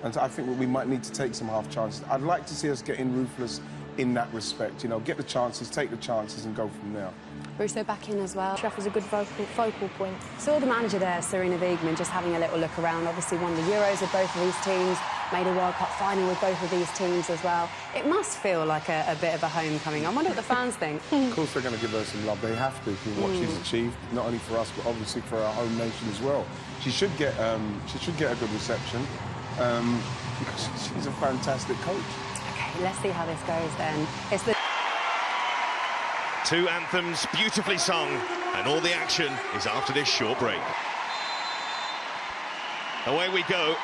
And I think we might need to take some half chances. I'd like to see us getting ruthless in that respect, you know, get the chances, take the chances and go from there. Russo back in as well. She offers a good focal point. Saw the manager there, Sarina Wiegman, just having a little look around. Obviously won the Euros with both of these teams, made a World Cup final with both of these teams as well. It must feel like a bit of a homecoming. I wonder what the fans think. Of course they're going to give her some love. They have to, for what she's achieved, not only for us, but obviously for our home nation as well. She should get a good reception because she's a fantastic coach. OK, let's see how this goes then. It's the... Two anthems beautifully sung, and all the action is after this short break. Away we go,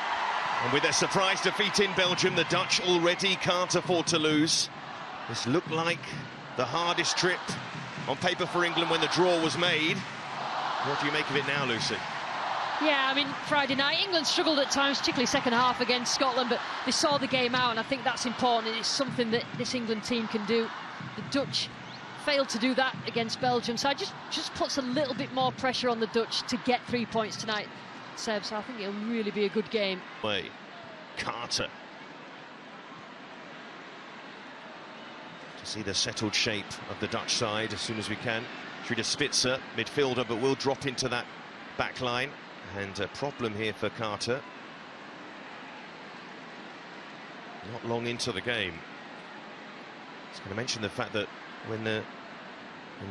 and with their surprise defeat in Belgium, the Dutch already can't afford to lose. This looked like the hardest trip on paper for England when the draw was made. What do you make of it now, Lucy? Yeah, I mean, Friday night, England struggled at times, particularly second half against Scotland, but they saw the game out, and I think that's important. It's something that this England team can do. The Dutch failed to do that against Belgium, so it just puts a little bit more pressure on the Dutch to get 3 points tonight, Seb, so I think it'll really be a good game. Way, Carter. To see the settled shape of the Dutch side as soon as we can. Frida Spitzer, midfielder, but will drop into that back line. And a problem here for Carter. Not long into the game. I was going to mention the fact that when in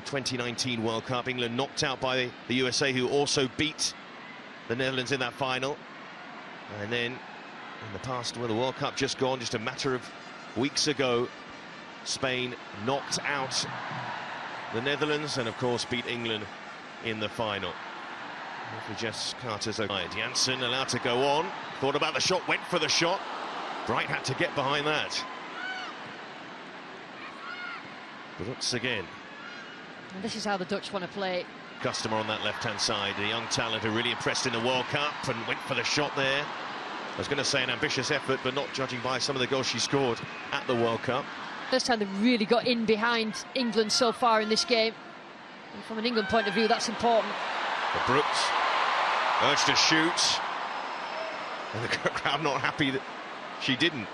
2019 World Cup, England knocked out by the USA, who also beat the Netherlands in that final. And then in the past, well, the World Cup just gone, just a matter of weeks ago, Spain knocked out the Netherlands and, of course, beat England in the final. Hopefully Jess Carter's okay. Janssen allowed to go on, thought about the shot, went for the shot. Bright had to get behind that. Brooks again. And this is how the Dutch want to play. Customer on that left-hand side, a young talent who really impressed in the World Cup and went for the shot there. I was going to say an ambitious effort, but not judging by some of the goals she scored at the World Cup. First time they've really got in behind England so far in this game. And from an England point of view, that's important. But Brooks urged to shoot, and the crowd not happy that she didn't.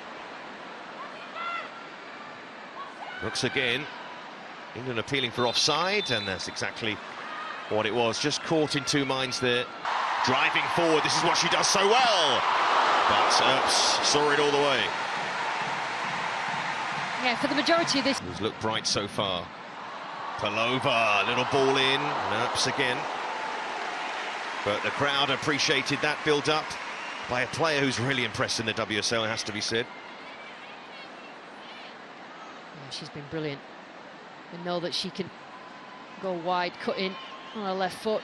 Brooks again. England appealing for offside, and that's exactly what it was. Just caught in two minds there. Driving forward, this is what she does so well. But Earps saw it all the way. Yeah, for the majority of this... It's looked bright so far. Palova, little ball in, and Earps again. But the crowd appreciated that build-up by a player who's really impressed in the WSL, it has to be said. Yeah, she's been brilliant. We know that she can go wide, cut in on her left foot.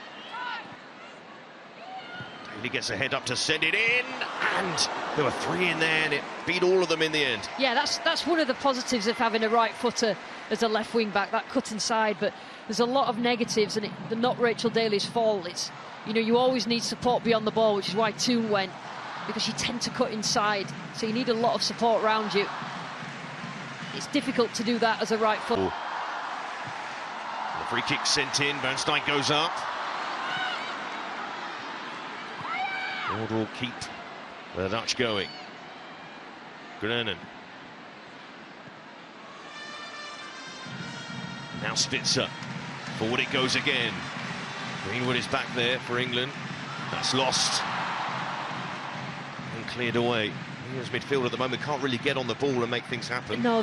He gets a head up to send it in, and there were three in there, and it beat all of them in the end. Yeah, that's one of the positives of having a right footer as a left wing back, that cut inside. But there's a lot of negatives, and they're not Rachel Daly's fault. It's, you know, you always need support beyond the ball, which is why Toon went, because you tend to cut inside, so you need a lot of support around you. It's difficult to do that as a right foot. The free kick sent in, Bernstein goes up. Lord will keep the Dutch going. Grenon. Now Spitzer. Forward it goes again. Greenwood is back there for England. That's lost. And cleared away. England's midfield at the moment can't really get on the ball and make things happen. No,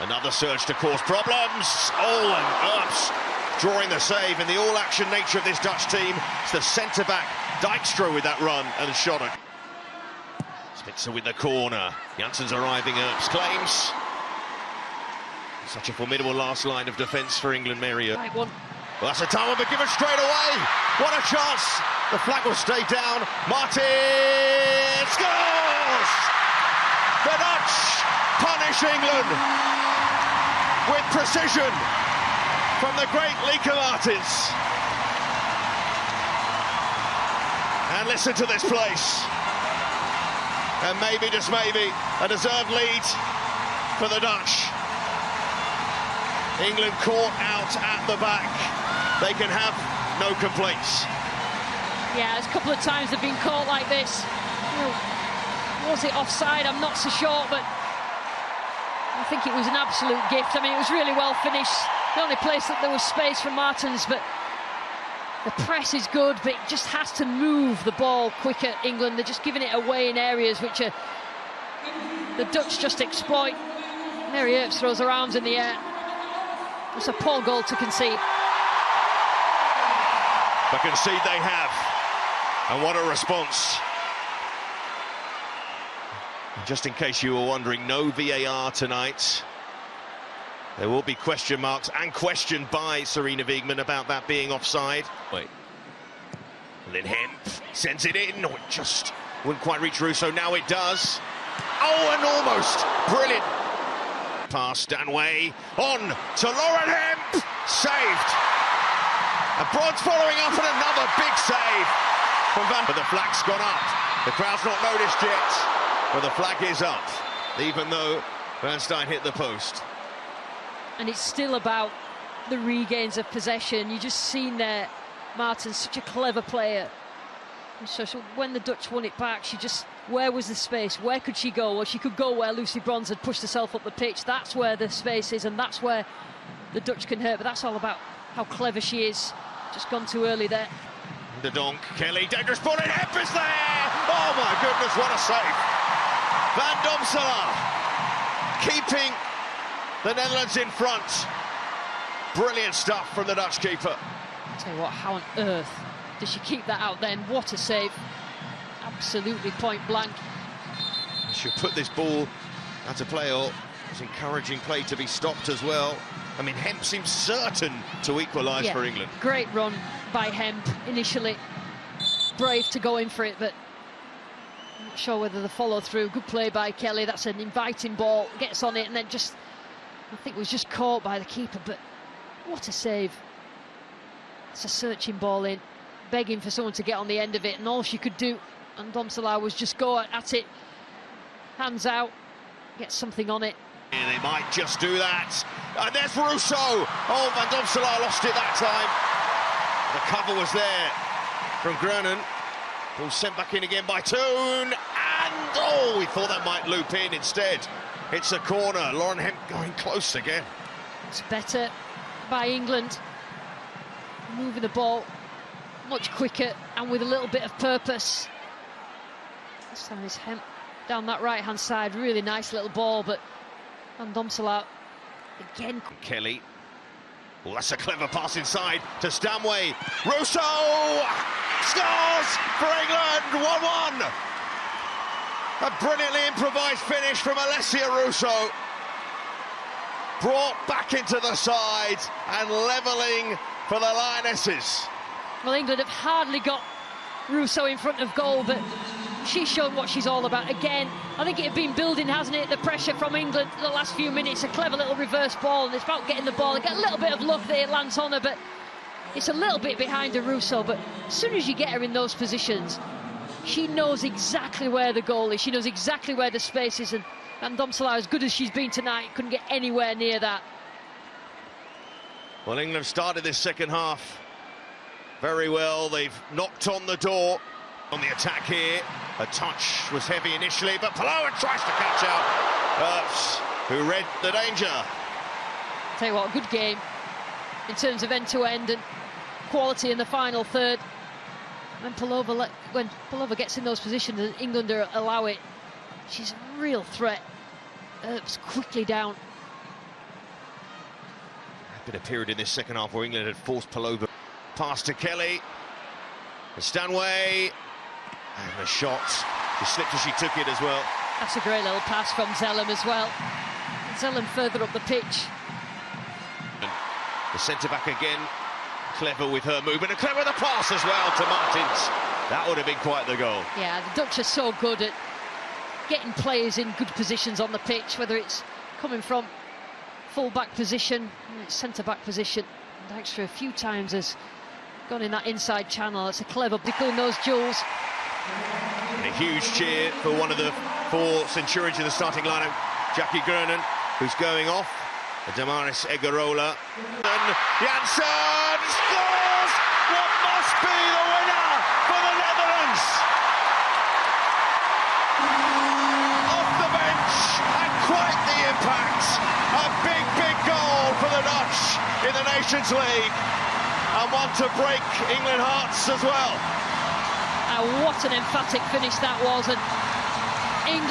another surge to cause problems. Oh, and Earps drawing the save. And the all-action nature of this Dutch team, it's the centre-back Dijkstra with that run and shot it. Spitzer with the corner. Janssen's arriving, Earps claims. Such a formidable last line of defence for England, Maria. Right one. Well, that's a time one, but given straight away. What a chance. The flag will stay down. Martin scores! The Dutch punish England with precision from the great Lieke Martins. And listen to this place. And maybe, just maybe, a deserved lead for the Dutch. England caught out at the back. They can have no complaints. Yeah, there's a couple of times they've been caught like this. You know, Was it offside? I'm not so sure, but I think it was an absolute gift. I mean, it was really well finished. The only place that there was space for Martens, but the press is good, but it just has to move the ball quicker, England. They're just giving it away in areas which are the Dutch just exploit. Mary Earps throws her arms in the air. It's a poor goal to concede. But concede they have. And what a response. Just in case you were wondering, no VAR tonight. There will be question marks and questioned by Sarina Wiegman about that being offside. Wait. Lynn Hemp sends it in. No, it just wouldn't quite reach Russo. Now it does. Oh, and almost. Brilliant. Pass Stanway. On to Lauren Hemp. Saved. And Bronze following up and another big save from Van. But the flag's gone up. The crowd's not noticed yet. But the flag is up, even though Van Stein hit the post. And it's still about the regains of possession. You just seen there, Martin's such a clever player. And so when the Dutch won it back, she just, where was the space? Where could she go? Well, she could go where Lucy Bronze had pushed herself up the pitch. That's where the space is, and that's where the Dutch can hurt. But that's all about how clever she is. Just gone too early there. The donk, Kelly, dangerous ball, and Hemp is there! Oh my goodness, what a save! Van Domselaar keeping the Netherlands in front. Brilliant stuff from the Dutch keeper. I'll tell you what, how on earth did she keep that out then? What a save. Absolutely point blank. She'll put this ball out of play, or it's encouraging play to be stopped as well. I mean, Hemp seems certain to equalise for England. Great run by Hemp initially. Brave to go in for it, but I'm not sure whether the follow through. Good play by Kelly. That's an inviting ball. Gets on it and then just, I think, was just caught by the keeper. But what a save. It's a searching ball in, begging for someone to get on the end of it, and all she could do, and Domselaar, was just go at it, hands out, get something on it. Yeah, they might just do that. And there's Russo. Oh, Van Domselaar lost it that time. The cover was there from Grunen. Ball sent back in again by Toon. And, oh, we thought that might loop in. Instead, it's a corner. Lauren Hemp going close again. It's better by England. Moving the ball much quicker and with a little bit of purpose. This time it's Hemp down that right-hand side. Really nice little ball, but Van Domselaar again. Kelly. Well, that's a clever pass inside to Stanway. Russo scores for England. 1-1. A brilliantly improvised finish from Alessia Russo. Brought back into the side and levelling for the Lionesses. Well, England have hardly got Russo in front of goal, but she's shown what she's all about. Again, I think it had been building, hasn't it? The pressure from England the last few minutes. A clever little reverse ball, and it's about getting the ball. Get a little bit of luck there, it lands on her, but it's a little bit behind her, Russo. But as soon as you get her in those positions, she knows exactly where the goal is. She knows exactly where the space is, and Domselaar, as good as she's been tonight, couldn't get anywhere near that. Well, England have started this second half very well. They've knocked on the door on the attack here. A touch was heavy initially, but Paloa tries to catch out Earps, who read the danger. I'll tell you what, a good game in terms of end-to-end and quality in the final third. When Paloa gets in those positions and England allow it, she's a real threat. Earps quickly down. Been a period in this second half where England had forced Paloa. Pass to Kelly. Stanway. And the shot. She slipped as she took it as well. That's a great little pass from Zellem as well. Zellem further up the pitch. And the centre-back again, clever with her movement, and clever with the pass as well to Martins. That would have been quite the goal. Yeah, the Dutch are so good at getting players in good positions on the pitch, whether it's coming from full-back position, centre-back position. Dijkstra a few times has gone in that inside channel. It's a clever pickle in those duels. And a huge cheer for one of the four Centurions in the starting lineup, Jackie Grunen, who's going off. Damaris Egarola. And Janssen scores what must be the winner for the Netherlands. quite the impact. A big, big goal for the Dutch in the Nations League. And one to break England hearts as well. What an emphatic finish that was. And England